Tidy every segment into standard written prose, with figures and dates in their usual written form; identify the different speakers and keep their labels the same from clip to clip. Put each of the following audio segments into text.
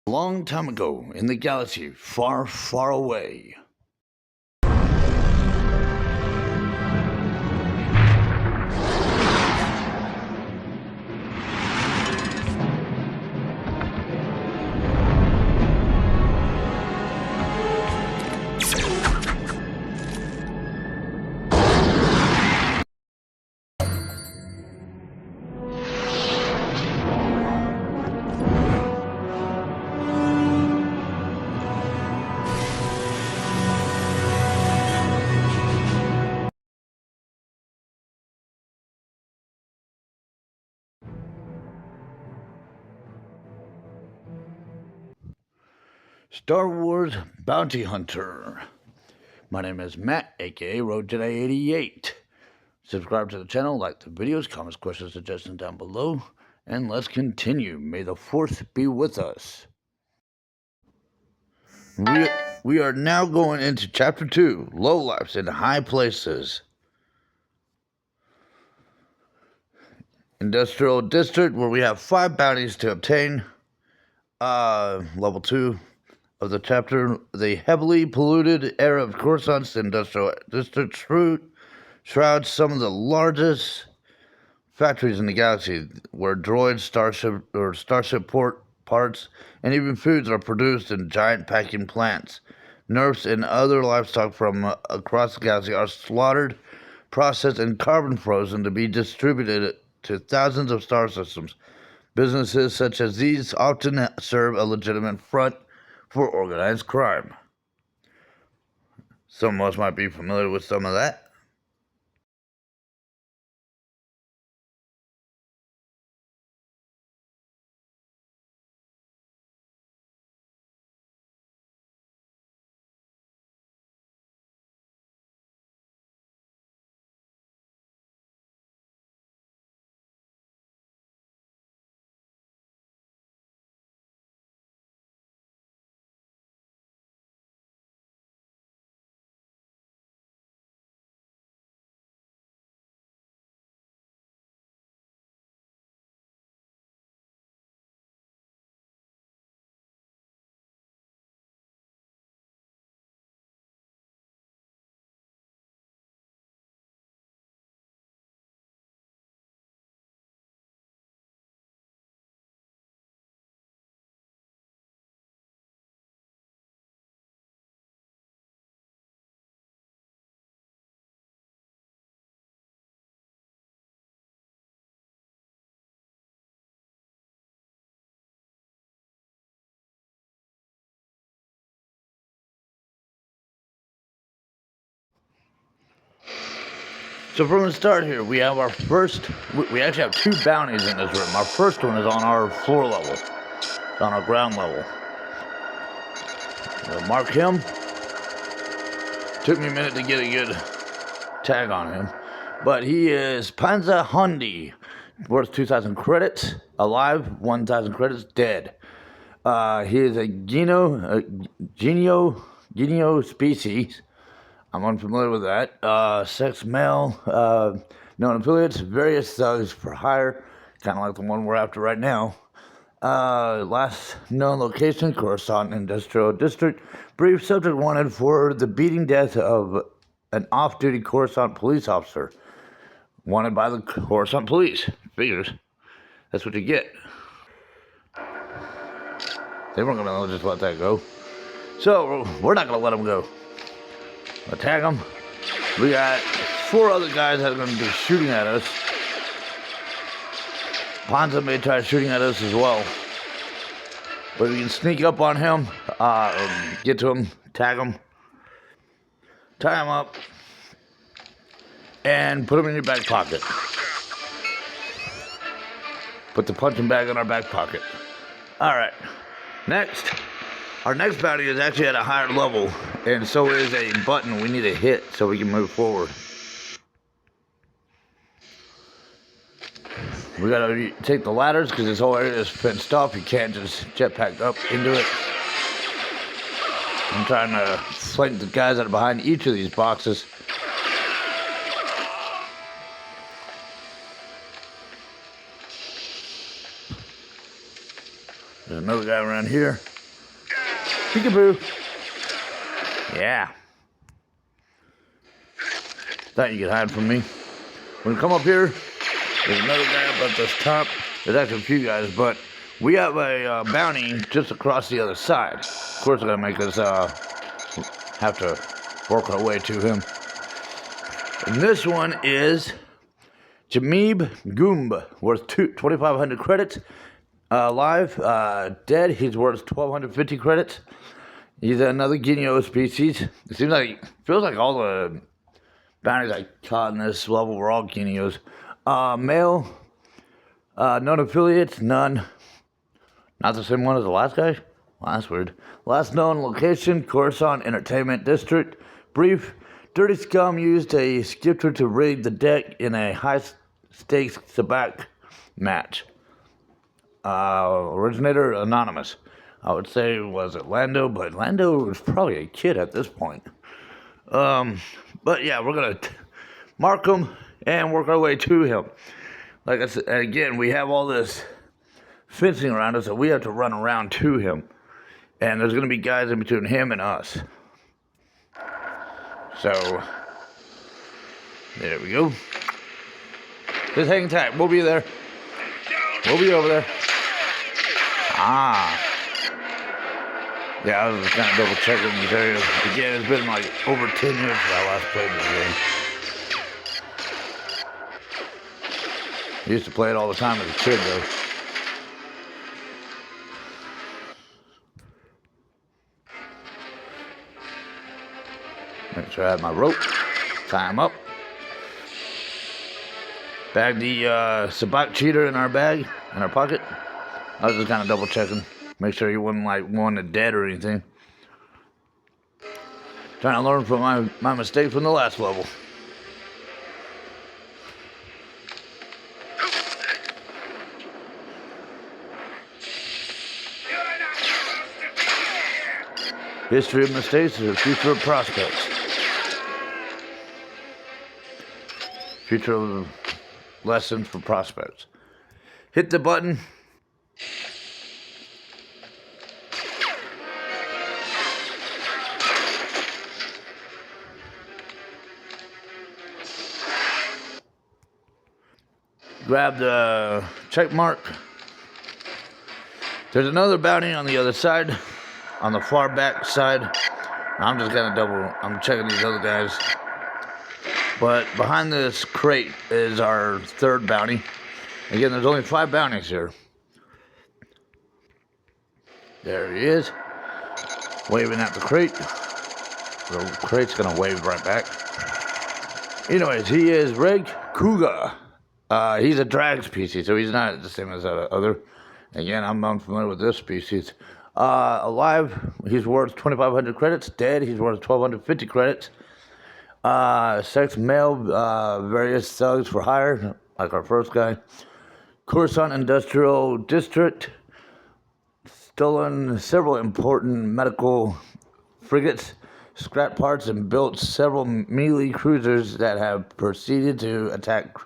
Speaker 1: A long time ago, in the galaxy far, far away. Star Wars Bounty Hunter. My name is Matt, aka Road Jedi 88. Subscribe to the channel, like the videos, comments, questions, suggestions down below, and let's continue. May the Force be with us. We are now going into Chapter 2, Lowlifes in High Places. Industrial District, where we have 5 bounties to obtain. Level 2 of the chapter, the heavily polluted area of Coruscant's Industrial District shrouds some of the largest factories in the galaxy, where droids, starship port parts, and even foods are produced in giant packing plants. Nerfs and other livestock from across the galaxy are slaughtered, processed, and carbon frozen to be distributed to thousands of star systems. Businesses such as these often serve a legitimate front for organized crime. Some of us might be familiar with some of that. So from the start here, we have our first, we actually have 2 bounties in this room. Our first one is on our floor level, on our ground level. We'll mark him. Took me a minute to get a good tag on him. But he is Panzer Hundi, worth 2,000 credits, alive, 1,000 credits, dead. He is a genio species. I'm unfamiliar with that. Sex male, known affiliates, various thugs for hire, kind of like the one we're after right now. Last known location, Coruscant Industrial District. Brief subject wanted for the beating death of an off-duty Coruscant police officer. Wanted by the Coruscant police. Figures. That's what you get. They weren't going to just let that go. So, we're not going to let them go. Attack them. We got 4 other guys that are going to be shooting at us. Panzer may try shooting at us as well. But we can sneak up on him, get to him, tag him, tie him up, and put him in your back pocket. Put the punching bag in our back pocket. Alright, next. Our next bounty is actually at a higher level, and so is a button we need to hit so we can move forward. We gotta take the ladders because this whole area is fenced off. You can't just jetpack up into it. I'm trying to flank the guys that are behind each of these boxes. There's another guy around here. Peekaboo. Yeah. Thought you could hide from me. When you come up here, there's another guy up at this top. There's actually a few guys, but we have a bounty just across the other side. Of course, we're gonna make us have to work our way to him. And this one is Jameeb Goomb, worth 2,500 credits. Alive, dead, he's worth 1,250 credits. He's another Ginyo species. It feels like all the bounties I caught in this level were all Ginios. Male, known affiliates, none. Not the same one as the last guy? Well, that's weird. Last known location, Coruscant Entertainment District. Brief, Dirty Scum used a skipper to raid the deck in a high-stakes sabacc match. Originator, anonymous. I would say was it Lando, but Lando was probably a kid at this point. But yeah, we're gonna mark him and work our way to him. Like I said, again, we have all this fencing around us, so we have to run around to him. And there's gonna be guys in between him and us. So there we go. Just hang tight. We'll be there. We'll be over there. Yeah, I was just kind of double checking these areas. Again, it's been like over 10 years since I last played this game. I used to play it all the time as a kid, though. Make sure I have my rope. Tie him up. Bag the sabacc cheater in our bag, in our pocket. I was just kind of double checking. Make sure he wasn't like wanted dead or anything. Trying to learn from my mistake from the last level. History of mistakes is the future of prospects. Future of lessons for prospects. Hit the button. Grab the check mark. There's another bounty on the other side, on the far back side. I'm just gonna I'm checking these other guys. But behind this crate is our third bounty. Again, there's only 5 bounties here. There he is, waving at the crate. The crate's gonna wave right back. Anyways, he is Reg Kuga. He's a drag species, so he's not the same as that other. Again, I'm unfamiliar with this species. Alive, he's worth 2,500 credits. Dead, he's worth 1,250 credits. Sex, male, various thugs for hire, like our first guy. Coruscant Industrial District. Stolen several important medical frigates, scrap parts, and built several melee cruisers that have proceeded to attack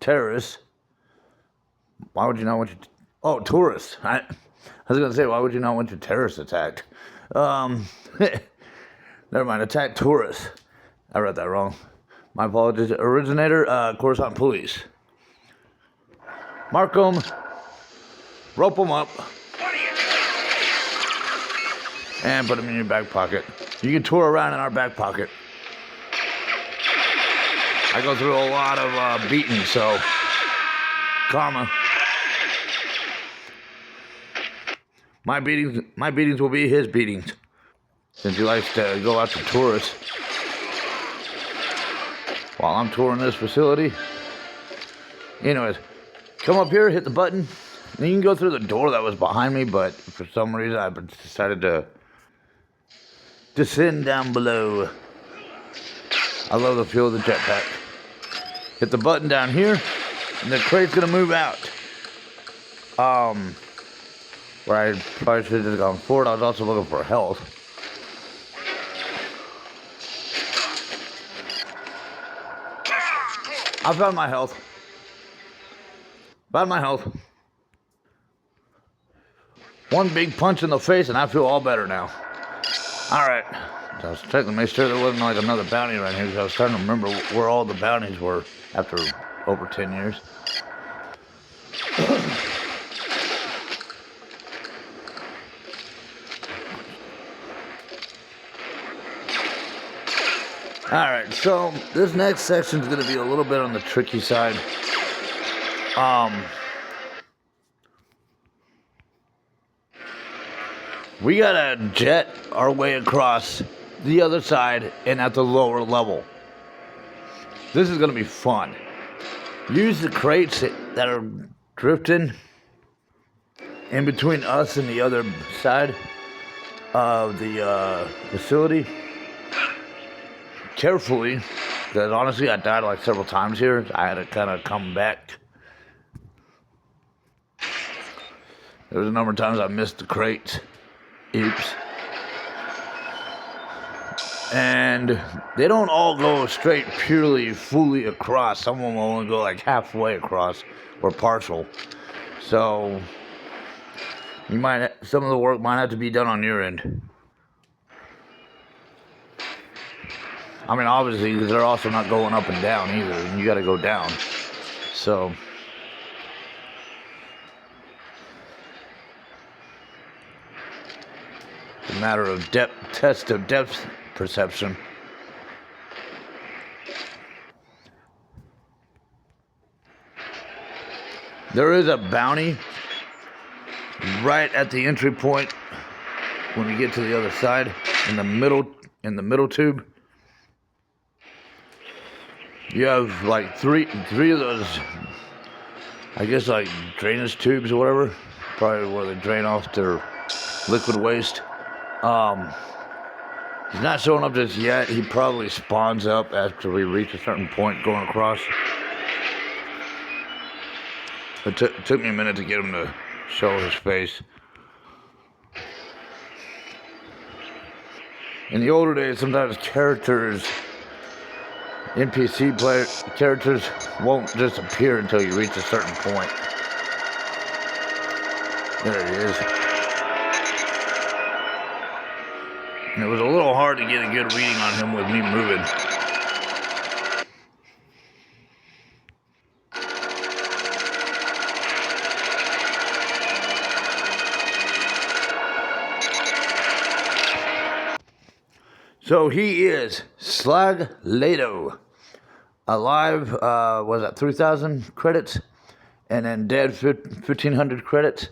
Speaker 1: terrorists. Why would you not want your... Oh, tourists. I was going to say, why would you not want your terrorists attacked? Never mind, attack tourists. I read that wrong. My apologies. Originator, Coruscant Police. Mark them. Rope them up. And put them in your back pocket. You can tour around in our back pocket. I go through a lot of beating, so karma. My beatings will be his beatings, since he likes to go out to tourists. While I'm touring this facility. Anyways, come up here, hit the button. And you can go through the door that was behind me, but for some reason I decided to descend down below. I love the feel of the jetpack. Hit the button down here, and the crate's gonna move out. Where I probably should have just gone forward. I was also looking for health. I found my health. Found my health. One big punch in the face, and I feel all better now. Alright. So I was checking to make sure there wasn't like another bounty around here because I was trying to remember where all the bounties were after over 10 years. Alright, so this next section is going to be a little bit on the tricky side. We gotta jet our way across the other side and at the lower level. This is gonna be fun. Use the crates that are drifting in between us and the other side of the facility. Carefully, because honestly I died like several times here. I had to kind of come back. There was a number of times I missed the crates. Oops. And they don't all go straight, purely, fully across. Some of them will only go like halfway across or partial. So some of the work might have to be done on your end. I mean, obviously, because they're also not going up and down either, and you got to go down. So it's a matter of test of depth perception. There is a bounty right at the entry point when you get to the other side in the middle tube. You have like three of those, I guess, like drainage tubes or whatever, probably where they drain off their liquid waste. He's not showing up just yet. He probably spawns up after we reach a certain point going across. It took me a minute to get him to show his face. In the older days, sometimes NPC characters won't just appear until you reach a certain point. There he is. And it was a little hard to get a good reading on him with me moving. So he is Slaglado. Alive was at 3,000 credits, and then dead 1,500 credits.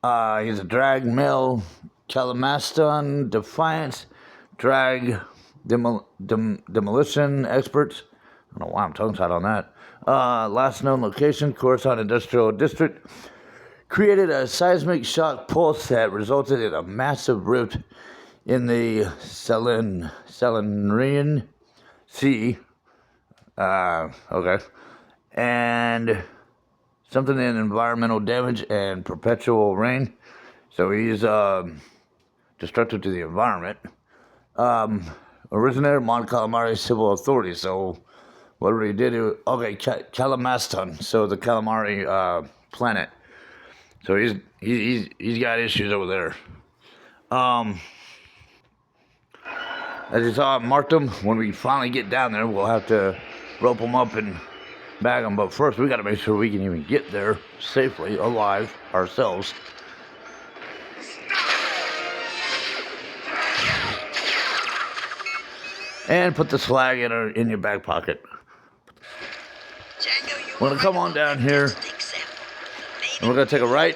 Speaker 1: He's a drag male Calamaston Defiance drag demolition experts. I don't know why I'm tongue-tied on that. Last known location, Coruscant Industrial District. Created a seismic shock pulse that resulted in a massive rift in the Selenian Sea. Okay. And something in environmental damage and perpetual rain. So he's destructive to the environment. Originator Mon Calamari Civil Authority. So whatever he did, Calamaston. So the Calamari planet. So he's got issues over there. As you saw, I marked him. When we finally get down there, we'll have to rope him up and bag him. But first, we got to make sure we can even get there safely, alive, ourselves. And put the slag in your back pocket. We're going to come on down here, and we're going to take a right.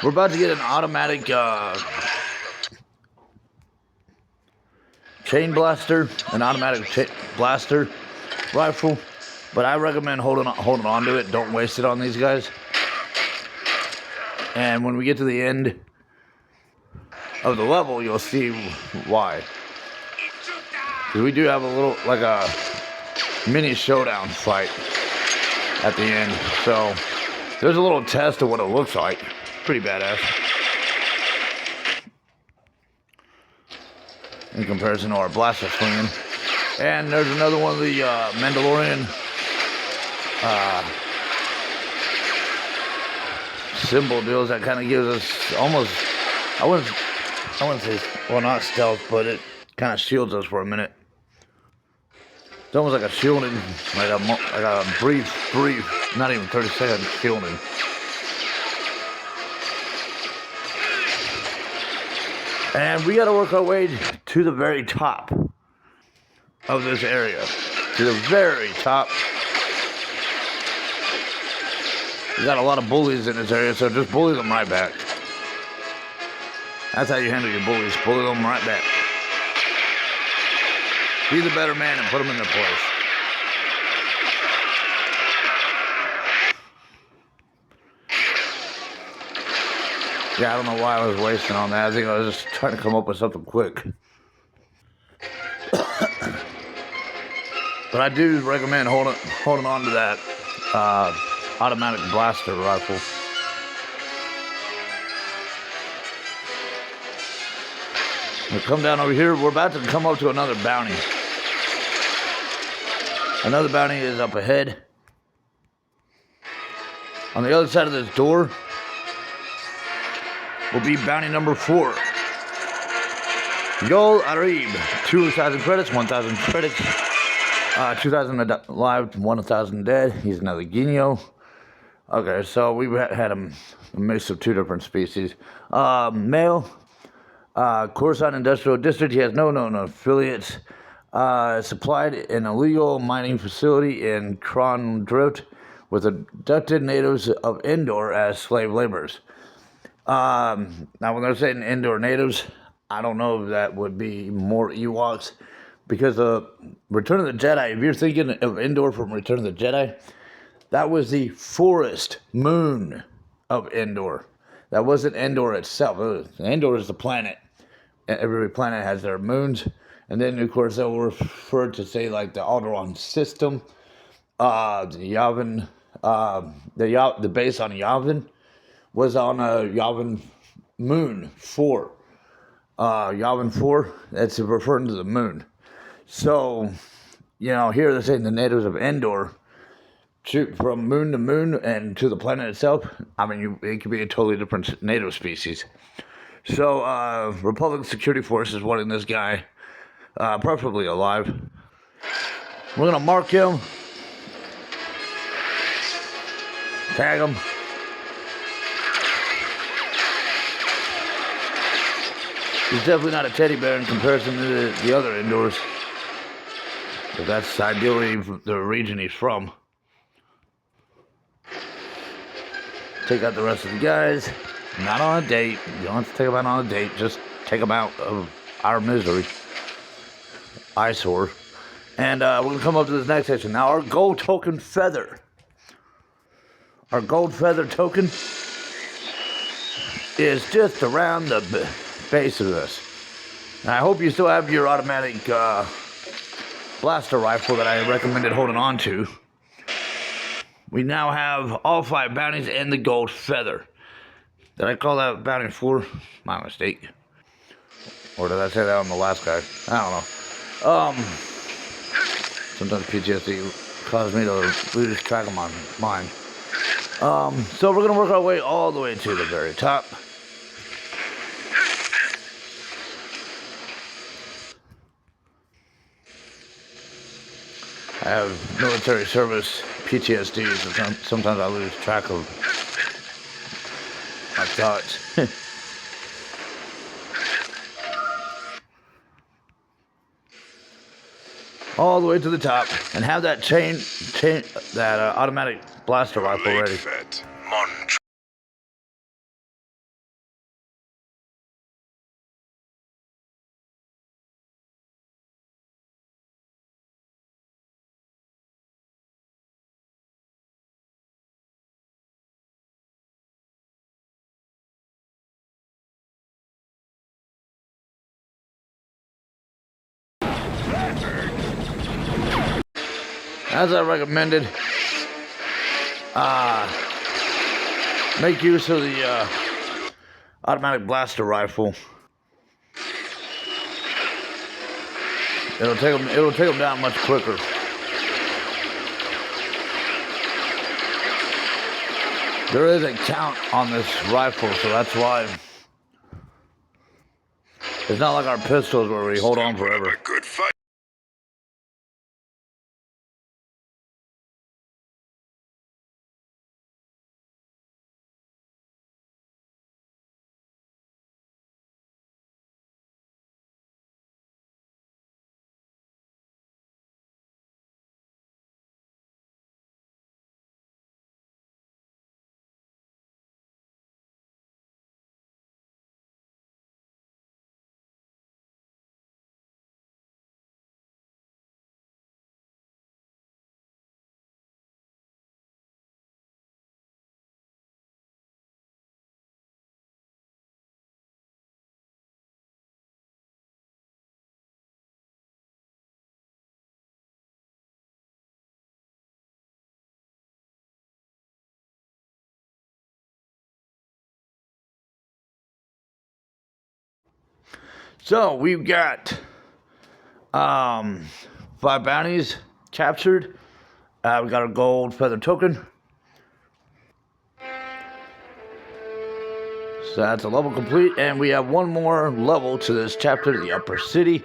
Speaker 1: We're about to get an automatic chain blaster, an automatic blaster rifle, but I recommend holding on to it. Don't waste it on these guys. And when we get to the end of the level, you'll see why. Because we do have a little, like a mini showdown fight at the end. So there's a little test of what it looks like. Pretty badass in comparison to our blaster swinging. And there's another one of the Mandalorian symbol deals that kind of gives us almost I wouldn't say, well, not stealth, but it kind of shields us for a minute. It's almost like a shielding, like a brief, not even 30-second shielding. And we got to work our way to the very top of this area. To the very top. We got a lot of bullies in this area, so just bully them right back. That's how you handle your bullies. Bully them right back. Be the better man and put them in their place. Yeah, I don't know why I was wasting on that. I think I was just trying to come up with something quick. But I do recommend holding on to that automatic blaster rifle. We come down over here. We're about to come up to another bounty. Another bounty is up ahead. On the other side of this door will be bounty number 4. Yol Arib, 2,000 credits, 1,000 credits, 2,000 alive, 1,000 dead. He's another Guineo. Okay, so we had a mix of 2 different species. Male, Khorasan Industrial District. He has no known affiliates. Supplied an illegal mining facility in Kron Drift with abducted natives of Endor as slave laborers. Now, when they're saying Endor natives, I don't know if that would be more Ewoks, because Return of the Jedi, if you're thinking of Endor from Return of the Jedi, that was the forest moon of Endor. That wasn't Endor itself. Endor is the planet. Every planet has their moons. And then, of course, they'll refer to, say, like the Alderaan system, the Yavin, the base on Yavin was on a Yavin moon 4. Yavin 4, that's referring to the moon. So, here they're saying the natives of Endor shoot from moon to moon and to the planet itself. I mean, it could be a totally different native species. So, Republic Security Force is wanting this guy, preferably alive. We're going to mark him, tag him. He's definitely not a teddy bear in comparison to the other Endors. But that's ideally the region he's from. Take out the rest of the guys. Not on a date. You don't have to take them out on a date. Just take them out of our misery. Eyesore. And we're going to come up to this next section. Now, our gold token feather. Our gold feather token is just around the base of this. Now, I hope you still have your automatic blaster rifle that I recommended holding on to. We now have all 5 bounties and the gold feather. Did I call that bounty 4? My mistake. Or did I say that on the last guy? I don't know. Sometimes PTSD causes me to lose track of my mind. So we're going to work our way all the way to the very top. I have military service PTSD, so sometimes I lose track of my thoughts. All the way to the top, and have that that automatic blaster rifle ready. As I recommended, make use of the automatic blaster rifle. It'll take them down much quicker. There is a count on this rifle, so that's why It's not like our pistols where we hold on forever.
Speaker 2: A good fight.
Speaker 1: So we've got 5 bounties captured. We got a gold feather token. So that's a level complete, and we have one more level to this chapter, the upper city.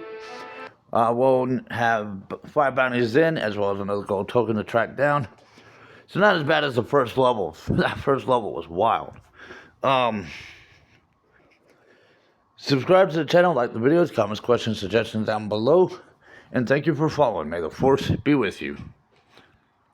Speaker 1: We'll have 5 bounties in, as well as another gold token to track down. So not as bad as the first level. That first level was wild. Subscribe to the channel, like the videos, comments, questions, suggestions down below. And thank you for following. May the force be with you.